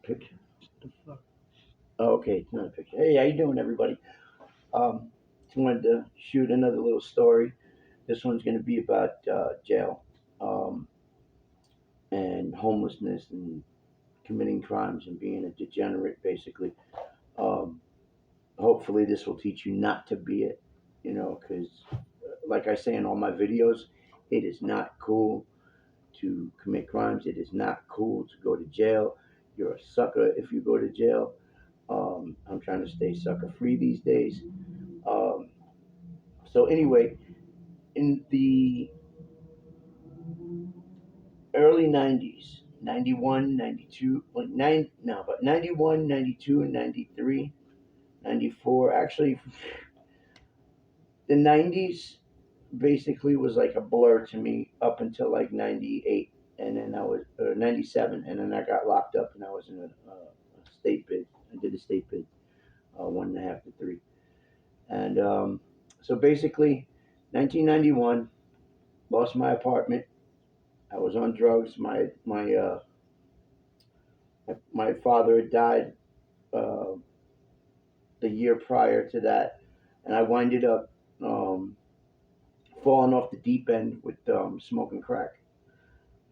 Picture. What the fuck? Oh, okay, it's not a picture. Hey, how you doing, everybody? Just wanted to shoot another little story. This one's going to be about jail and homelessness and committing crimes and being a degenerate, basically. Um, Hopefully, this will teach you not to be it. Because like I say in all my videos, it is not cool to commit crimes. It is not cool to go to jail. You're a sucker if you go to jail. I'm trying to stay sucker free these days. Um, so anyway, in the early 90s, 91, 92, like nine, no, but 91, 92, 93, 94. Actually, the 90s basically was like a blur to me up until like 98. And then I was 97, and then I got locked up, and I was in a state bid. I did a state bid, 1.5 to 3, and so basically, 1991, lost my apartment. I was on drugs. My father had died uh, the year prior to that, and I winded up um, falling off the deep end with smoking crack.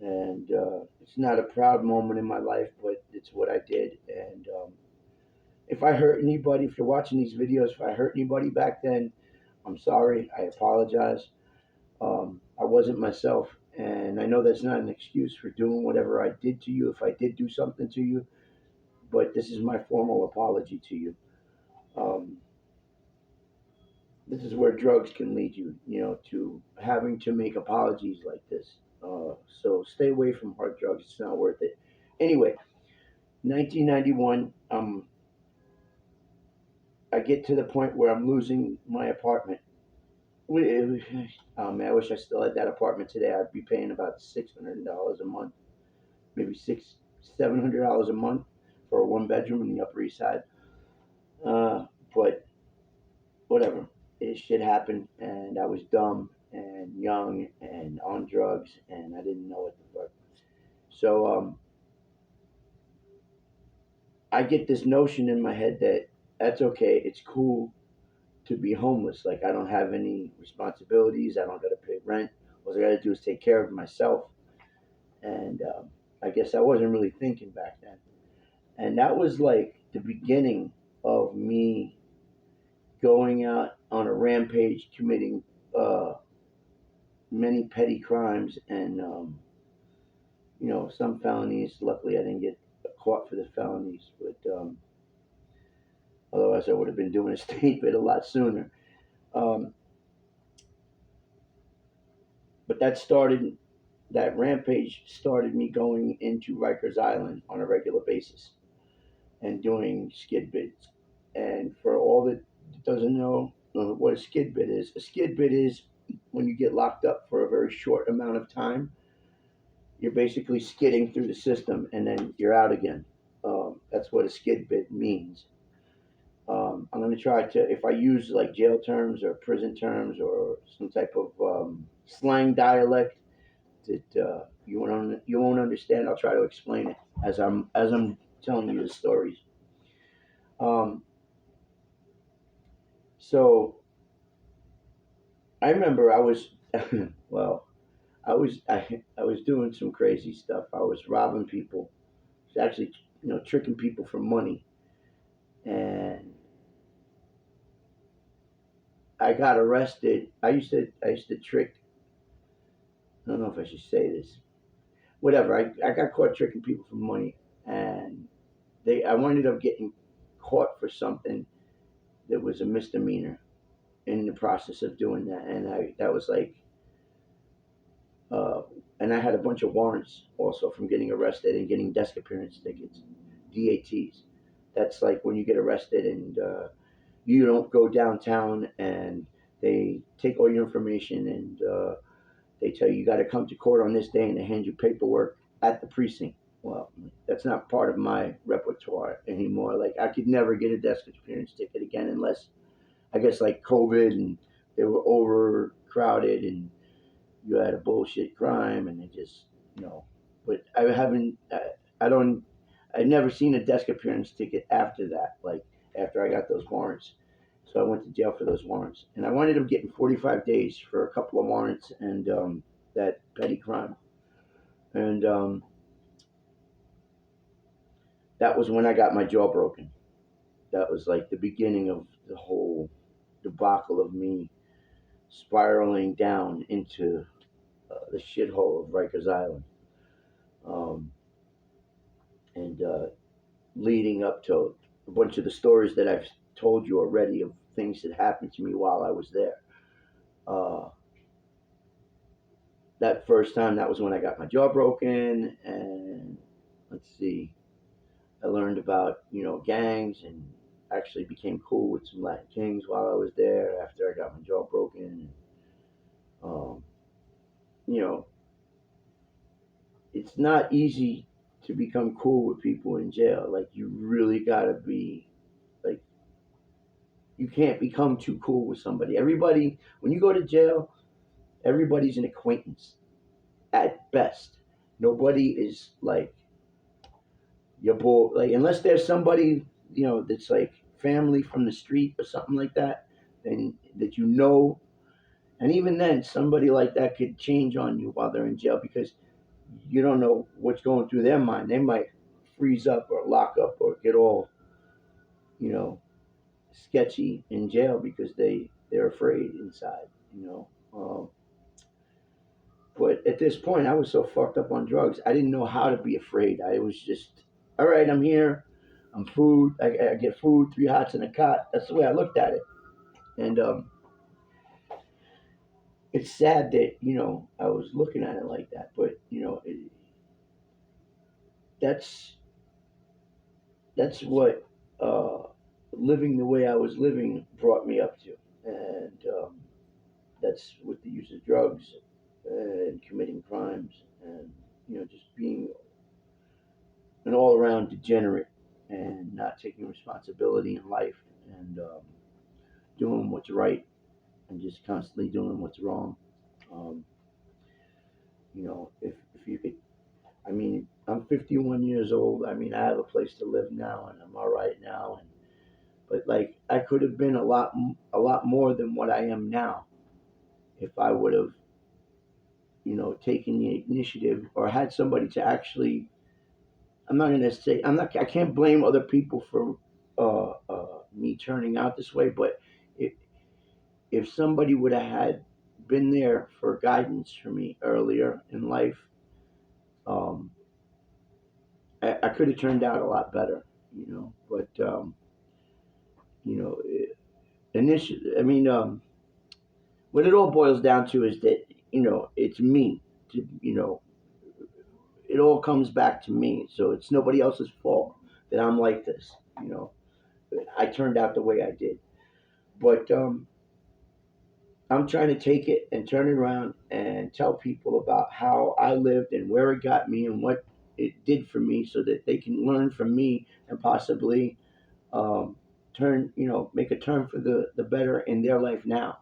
And it's not a proud moment in my life, but it's what I did. And if I hurt anybody, if you're watching these videos, if I hurt anybody back then, I'm sorry. I apologize. I wasn't myself. And I know that's not an excuse for doing whatever I did to you if I did do something to you, but this is my formal apology to you. Um, this is where drugs can lead you, to having to make apologies like this. So stay away from hard drugs. It's not worth it. Anyway, 1991, I get to the point where I'm losing my apartment. Oh man, I wish I still had that apartment today. I'd be paying about $600 a month, maybe $700 a month for a one bedroom in the Upper East Side. But whatever, it shit happened, and I was dumb and young and on drugs, and I didn't know what the fuck. So I get this notion in my head that that's okay. It's cool to be homeless. Like I don't have any responsibilities. I don't got to pay rent. All I got to do is take care of myself. And I guess I wasn't really thinking back then. And that was like the beginning of me going out on a rampage, committing uh, many petty crimes and some felonies. Luckily, I didn't get caught for the felonies, but otherwise I would have been doing a state bit a lot sooner. Um, but that rampage started me going into Rikers Island on a regular basis and doing skid bids. And for all that doesn't know what a skid bid is, a skid bid is when you get locked up for a very short amount of time. You're basically skidding through the system and then you're out again. That's what a skid bid means. I'm going to try to, if I use like jail terms or prison terms or some type of slang dialect that you won't understand, I'll try to explain it as I'm telling you the stories. Um, so I remember I was well, I was doing some crazy stuff. I was robbing people. I was actually tricking people for money, and I got arrested. I used to trick. I don't know if I should say this. Whatever. I got caught tricking people for money, and I ended up getting caught for something that was a misdemeanor in the process of doing that, and that was like, uh, and I had a bunch of warrants also from getting arrested and getting desk appearance tickets, DATs. That's like when you get arrested and you don't go downtown and they take all your information and they tell you got to come to court on this day and they hand you paperwork at the precinct. Well, that's not part of my repertoire anymore. Like I could never get a desk appearance ticket again unless I guess like COVID and they were overcrowded and you had a bullshit crime and it just. But I haven't. I don't. I'd never seen a desk appearance ticket after that, like after I got those warrants. So I went to jail for those warrants, and I ended up getting 45 days for a couple of warrants and that petty crime. And that was when I got my jaw broken. That was like the beginning of the whole debacle of me spiraling down into the shithole of Rikers Island, um, and leading up to a bunch of the stories that I've told you already of things that happened to me while I was there. Uh, that first time, that was when I got my jaw broken, and let's see, I learned about gangs and actually became cool with some Latin Kings while I was there after I got my jaw broken. Um, you know, it's not easy to become cool with people in jail. Like you really gotta be like you can't become too cool with somebody. Everybody when you go to jail, everybody's an acquaintance at best. Nobody is like your boy. Like unless there's somebody that's like family from the street or something like that, and that you know. And even then, somebody like that could change on you while they're in jail because you don't know what's going through their mind. They might freeze up or lock up or get all, you know, sketchy in jail because they're afraid inside. You know. But at this point, I was so fucked up on drugs, I didn't know how to be afraid. I was just, all right, I'm here. I'm food. I get food, three hots and a cot. That's the way I looked at it. And it's sad that I was looking at it like that. But that's that's what living the way I was living brought me up to, and that's with the use of drugs and committing crimes, and just being an all-around degenerate and not taking responsibility in life, and doing what's right and just constantly doing what's wrong. Um, if you could, I mean, I'm 51 years old. I mean, I have a place to live now, and I'm all right now. But like, I could have been a lot more than what I am now if I would have, taken the initiative or had somebody to actually. I'm not gonna say I'm not. I can't blame other people for me turning out this way, but if somebody would have had been there for guidance for me earlier in life, um, I could have turned out a lot better, But you know, initially, I mean, what it all boils down to is that it's me. To, it all comes back to me. So it's nobody else's fault that I'm like this. I turned out the way I did, but I'm trying to take it and turn it around and tell people about how I lived and where it got me and what it did for me, so that they can learn from me and possibly um, make a turn for the better in their life now.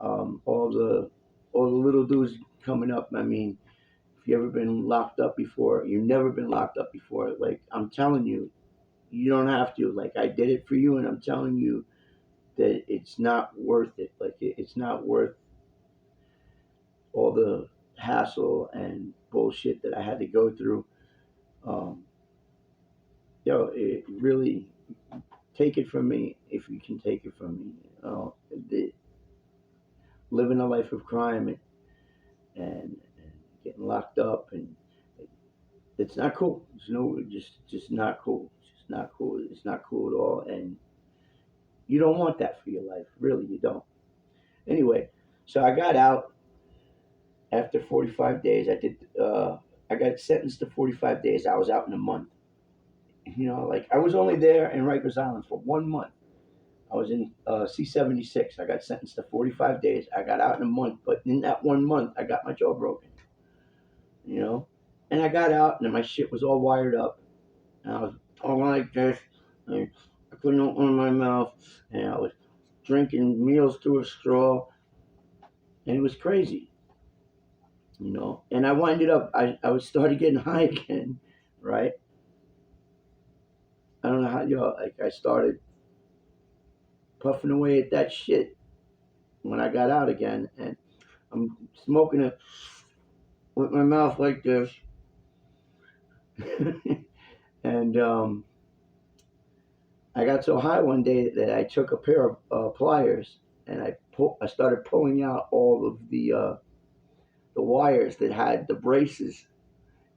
All the little dudes coming up. I mean, if you ever been locked up before, you've never been locked up before. Like I'm telling you, you don't have to. Like I did it for you, and I'm telling you that it's not worth it. Like it's not worth all the hassle and bullshit that I had to go through. Um, it really take it from me if you can take it from me. The, living a life of crime and getting locked up, and it's not cool. It's no, just not cool. It's just not cool. It's not cool at all, and you don't want that for your life. Really, you don't. Anyway, so I got out after 45 days. I got sentenced to 45 days. I was out in a month. Like I was only there in Rikers Island for 1 month. I was in C-76. I got sentenced to 45 days. I got out in a month, but in that 1 month, I got my jaw broken. You know, and I got out, and my shit was all wired up, and I was talking like this, and I couldn't open my mouth, and I was drinking meals through a straw, and it was crazy. And I winded up. I was started getting high again, right? like I started puffing away at that shit when I got out again, and I'm smoking it with my mouth like this, and I got so high one day that I took a pair of pliers and I started pulling out all of the wires that had the braces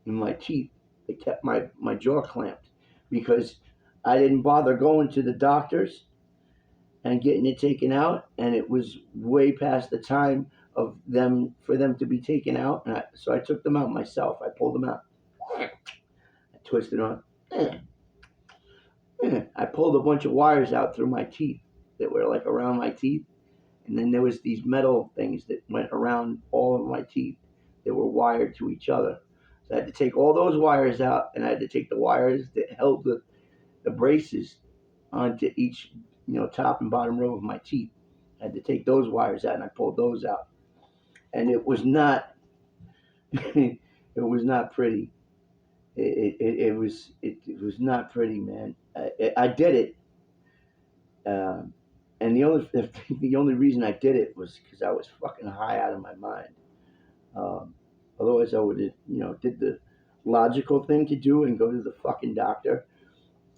in my teeth. They kept my jaw clamped because I didn't bother going to the doctors and getting it taken out, and it was way past the time of them for them to be taken out, and so I took them out myself. I pulled them out, I twisted on. I pulled a bunch of wires out through my teeth that were like around my teeth, and then there was these metal things that went around all of my teeth that were wired to each other. So I had to take all those wires out, and I had to take the wires that held the braces onto each, top and bottom row of my teeth. I had to take those wires out, and I pulled those out, and it was not, it was not pretty. It was not pretty, man. I did it, and the only reason I did it was because I was fucking high out of my mind. Um, Otherwise, I would have, did the logical thing to do and go to the fucking doctor.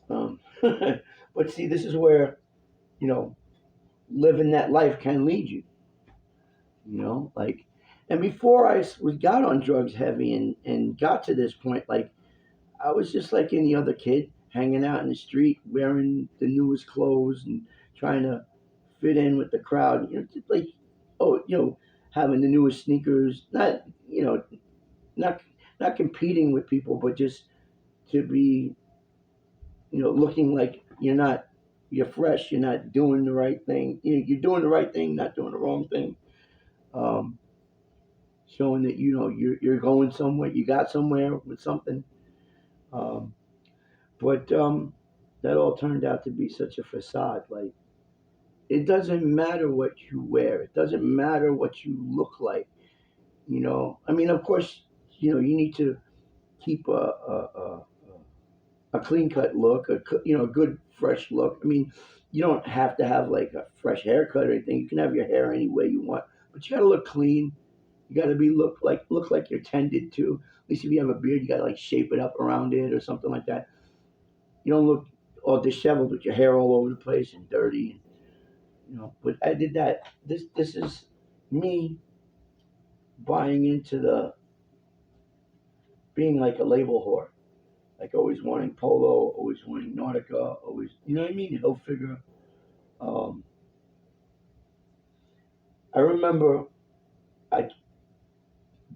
But see, this is where, you know, living that life can lead you. Like, and before got on drugs heavy and got to this point, like, I was just like any other kid, hanging out in the street, wearing the newest clothes and trying to fit in with the crowd. Just like, oh, having the newest sneakers, not not competing with people, but just to be, looking like you're fresh, you're not doing the right thing. You're doing the right thing, not doing the wrong thing. Um, Showing that you're going somewhere, you got somewhere with something. Um, but that all turned out to be such a facade. Like, it doesn't matter what you wear. It doesn't matter what you look like. I mean, of course, you need to keep a clean cut look, a good fresh look. I mean, you don't have to have like a fresh haircut or anything. You can have your hair any way you want, but you got to look clean. You got to look like you're tended to. At least if you have a beard, you got to like shape it up around it or something like that. You don't look all disheveled with your hair all over the place and dirty. But I did that. This is me buying into the being like a label whore, like always wanting polo, always wanting Nautica, always, you know what I mean? Hill figure. Um, I remember I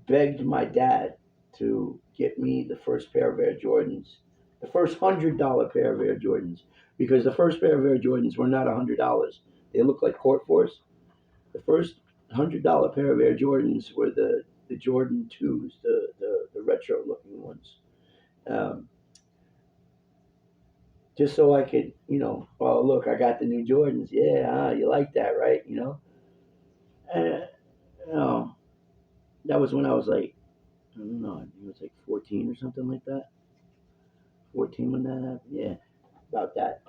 begged my dad to get me the first pair of Air Jordans, the first $100 pair of Air Jordans, because the first pair of Air Jordans were not $100. They looked like court force. The first $100 pair of Air Jordans were the Jordan 2s, the retro looking ones. Um, just so I could, oh, look, I got the new Jordans. Yeah, you like that, right? And, you know, that was when I was like, I don't know, I think it was like 14 or something like that. 14 when that happened. Yeah, about that.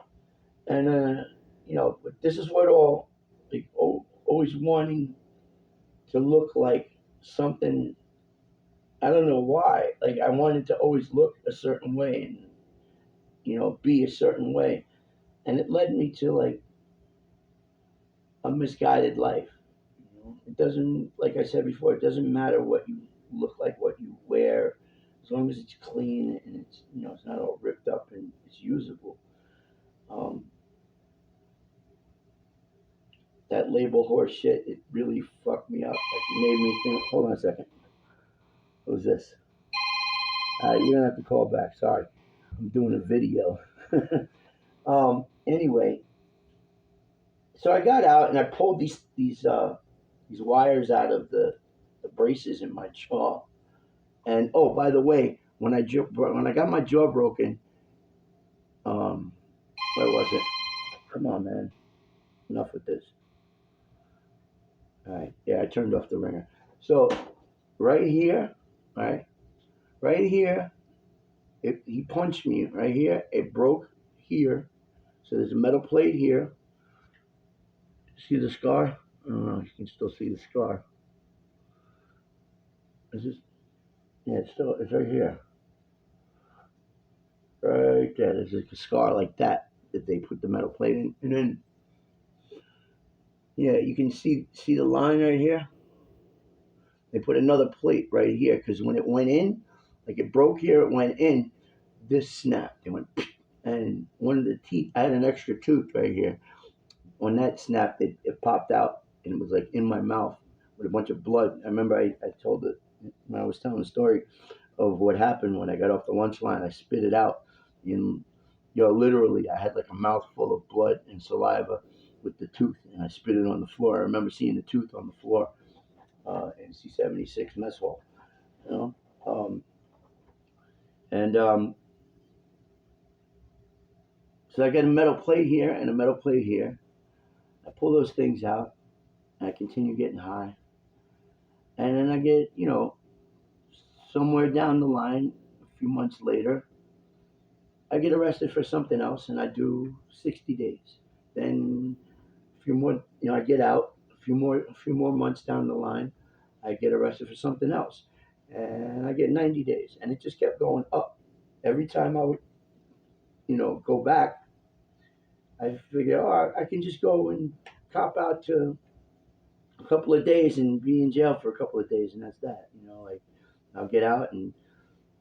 And, but this is what all, like, always wanting to look like something. I don't know why. Like, I wanted to always look a certain way and, be a certain way. And it led me to, like, a misguided life. It doesn't, like I said before, it doesn't matter what you look like, what you wear, as long as it's clean and it's not all ripped up and it's usable. Um, that label horse shit, it really fucked me up. It made me think. Hold on a second. What was this? You don't have to call back. Sorry, I'm doing a video. Anyway, so I got out and I pulled these wires out of the braces in my jaw. And oh, by the way, when I got my jaw broken, um, where was it? Come on, man. Enough with this. All right. Yeah, I turned off the ringer. So right here, right, right here, he punched me right here. It broke here, So there's a metal plate here. See the scar? I don't know. You can still see the scar. Is this? Yeah, it's right here, right there. There's like a scar like that they put the metal plate in, and then yeah, you can see the line right here. They put another plate right here because when it went in, like it broke here, it went in. This snapped. It went, and one of the teeth. I had an extra tooth right here. When that snapped, it popped out and it was like in my mouth with a bunch of blood. I remember I told it when I was telling the story of what happened when I got off the lunch line. I spit it out, and literally, I had like a mouthful of blood and saliva with the tooth, and I spit it on the floor. I remember seeing the tooth on the floor in C-76 mess hall. You know, um, and so I got a metal plate here and a metal plate here. I pull those things out, and I continue getting high, and then I get somewhere down the line, a few months later, I get arrested for something else, and I do 60 days. Then a few more, I get out. A few more months down the line, I get arrested for something else, and I get 90 days, and it just kept going up. Every time I would, go back, I figure, oh, I can just go and cop out to a couple of days and be in jail for a couple of days, and that's that. Like I'll get out and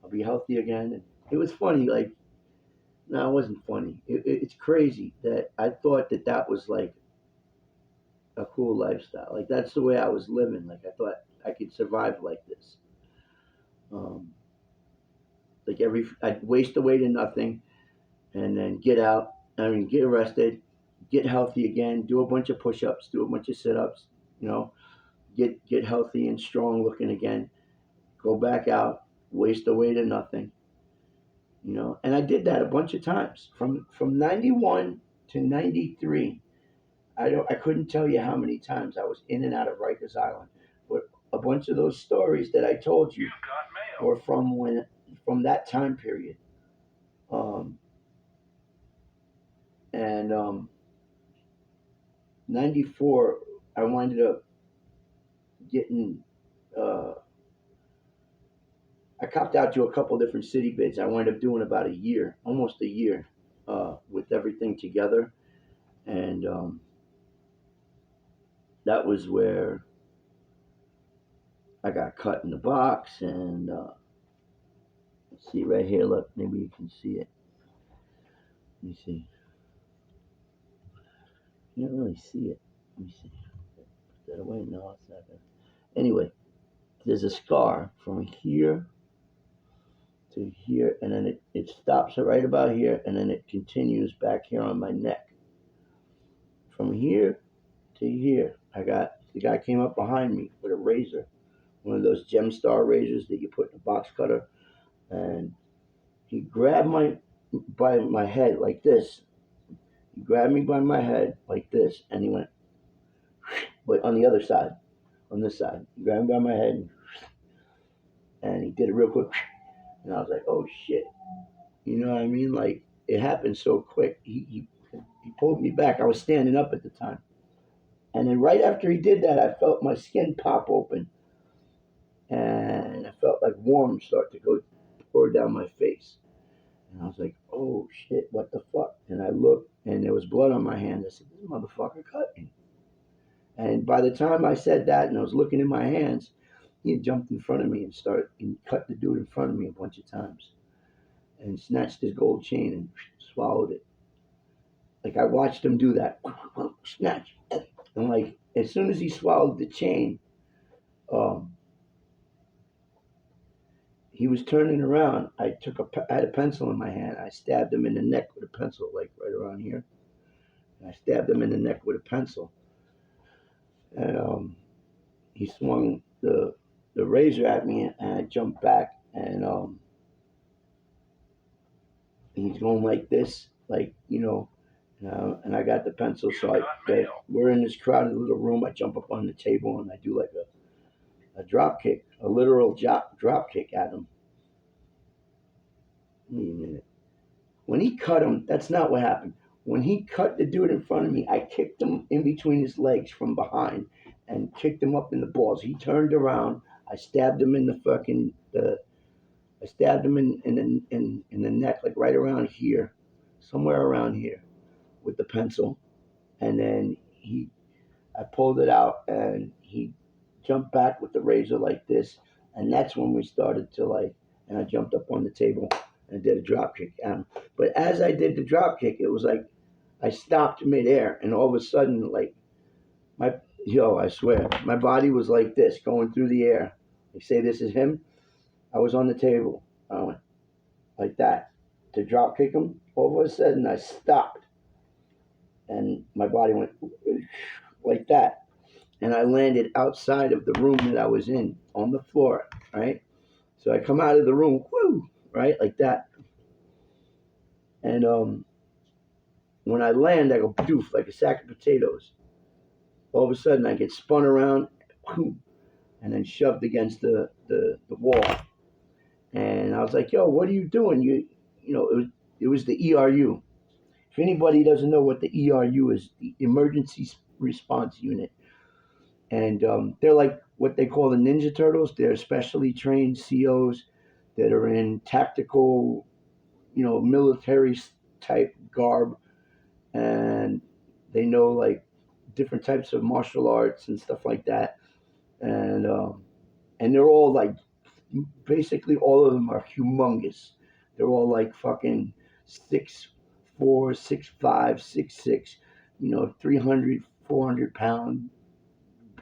I'll be healthy again. And it was funny, like no, it wasn't funny. It's crazy that I thought that was like a cool lifestyle. Like that's the way I was living. Like I thought I could survive like this. Um, like I'd waste away to nothing, and then get out. I mean, get arrested, get healthy again, do a bunch of push-ups, do a bunch of sit-ups. You know, get healthy and strong looking again. Go back out, waste away to nothing. And I did that a bunch of times from 91 to 93. I couldn't tell you how many times I was in and out of Rikers Island, but a bunch of those stories that I told you were from that time period. Um, and 94, I winded up getting. Uh, I copped out to a couple different city bids. I wound up doing about a year, almost a year, with everything together, and that was where I got cut in the box. And let's see right here. Look, maybe you can see it. Let me see. You can't really see it. Let me see. Put that away. No, it's not there. Anyway, there's a scar from here to here, and then it stops right about here, and then it continues back here on my neck. From here to here, the guy came up behind me with a razor, one of those Gemstar razors that you put in a box cutter, and he grabbed by my head like this. He grabbed me by my head like this, and he went, but on the other side, on this side, he grabbed me by my head, and he did it real quick, and I was like, oh shit, you know what I mean? Like it happened so quick. He pulled me back. I was standing up at the time, and then right after he did that, I felt my skin pop open, and I felt like warm start to go pour down my face. And I was like, oh shit, what the fuck? And I looked, and there was blood on my hand. I said, this motherfucker cut me. And by the time I said that and I was looking in my hands, he had jumped in front of me and cut the dude in front of me a bunch of times and snatched his gold chain and swallowed it. Like I watched him do that. Snatch. And like as soon as he swallowed the chain, um, he was turning around. I had a pencil in my hand. I stabbed him in the neck with a pencil, like right around here. And I stabbed him in the neck with a pencil. And he swung the razor at me, and I jumped back, and he's going like this, like and I got the pencil. So we're in this crowded little room. I jump up on the table and I do like a drop kick, a literal drop kick at him. Wait a minute. When he cut him, that's not what happened. When he cut the dude in front of me, I kicked him in between his legs from behind and kicked him up in the balls. He turned around. I stabbed him in the fucking the. I stabbed him in the neck, like right around here, somewhere around here, with the pencil. And then I pulled it out, and he jumped back with the razor like this, and that's when we started to like. And I jumped up on the table and did a drop kick at him. But as I did the drop kick, it was like I stopped midair, and all of a sudden, like my I swear, my body was like this, going through the air. They say this is him. I was on the table. I went like that to drop kick him. All of a sudden, I stopped, and my body went like that, and I landed outside of the room that I was in on the floor. Right. So I come out of the room, whoo, right, like that, and when I land, I go doof like a sack of potatoes. All of a sudden, I get spun around, whoo, and then shoved against the wall. And I was like, "Yo, what are you doing? It was the ERU. If anybody doesn't know what the ERU is, the Emergency Response Unit, and they're like what they call the Ninja Turtles. They're specially trained COs that are in tactical, military type garb, and they know like different types of martial arts and stuff like that, and they're all like basically all of them are humongous. They're all like fucking 6'4", 6'5", 6'6", 300, 400 pound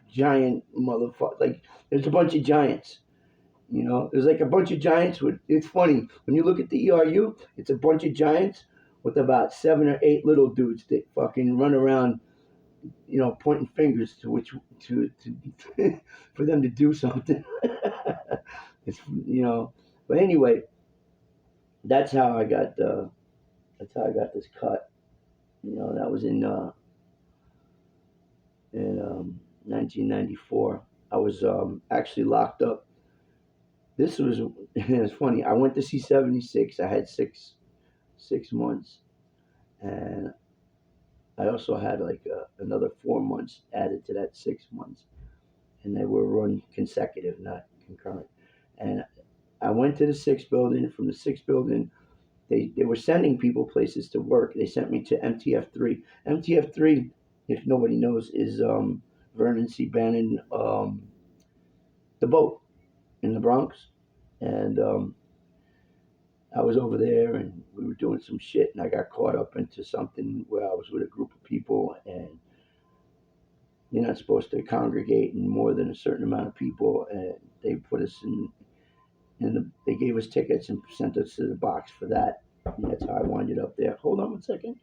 giant motherfucker. Like there's a bunch of giants. There's like a bunch of giants with. It's funny when you look at the ERU. It's a bunch of giants with about 7 or 8 little dudes that fucking run around, pointing fingers to which to for them to do something. it's you know, but anyway, that's how I got this cut. That was in 1994. I was actually locked up. This was it's funny. I went to see 76. I had 6 months, and I also had like another 4 months added to that 6 months, and they were run consecutive, not concurrent. And I went to the sixth building. From the sixth building, they were sending people places to work. They sent me to MTF3. MTF3, if nobody knows, is Vernon C. Bannon, the boat in the Bronx. And I was over there, and we were doing some shit, and I got caught up into something where I was with a group of people, and you're not supposed to congregate in more than a certain amount of people, and they put us they gave us tickets and sent us to the box for that. And that's how I winded up there. Hold on one second.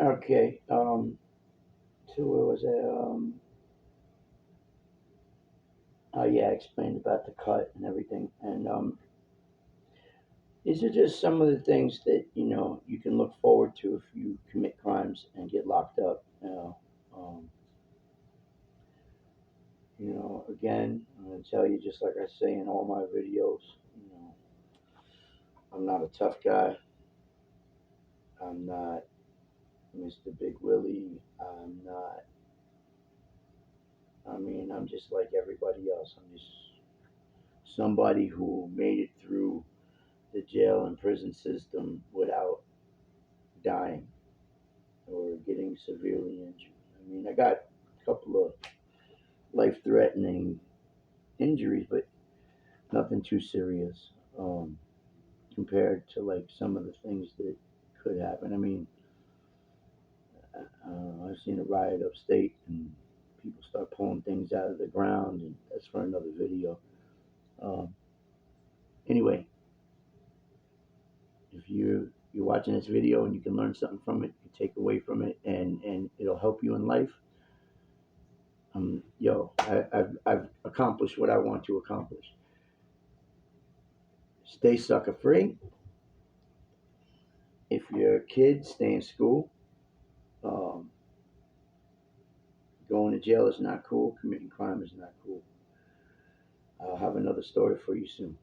Okay. So where was it? Oh yeah, I explained about the cut and everything. And these are just some of the things that you can look forward to if you commit crimes and get locked up. Again, I'm going to tell you, just like I say in all my videos, I'm not a tough guy. I'm not Mr. Big Willie. I'm just like everybody else. I'm just somebody who made it through the jail and prison system without dying or getting severely injured. I got a couple of life-threatening injuries, but nothing too serious compared to like some of the things that could happen. I've seen a riot upstate, and people start pulling things out of the ground, and that's for another video. Um, anyway, if you're watching this video and you can learn something from it, you take away from it, and it'll help you in life. I've accomplished what I want to accomplish. Stay sucker free. If you're a kid, stay in school. Um, Going to jail is not cool. Committing crime is not cool. I'll have another story for you soon.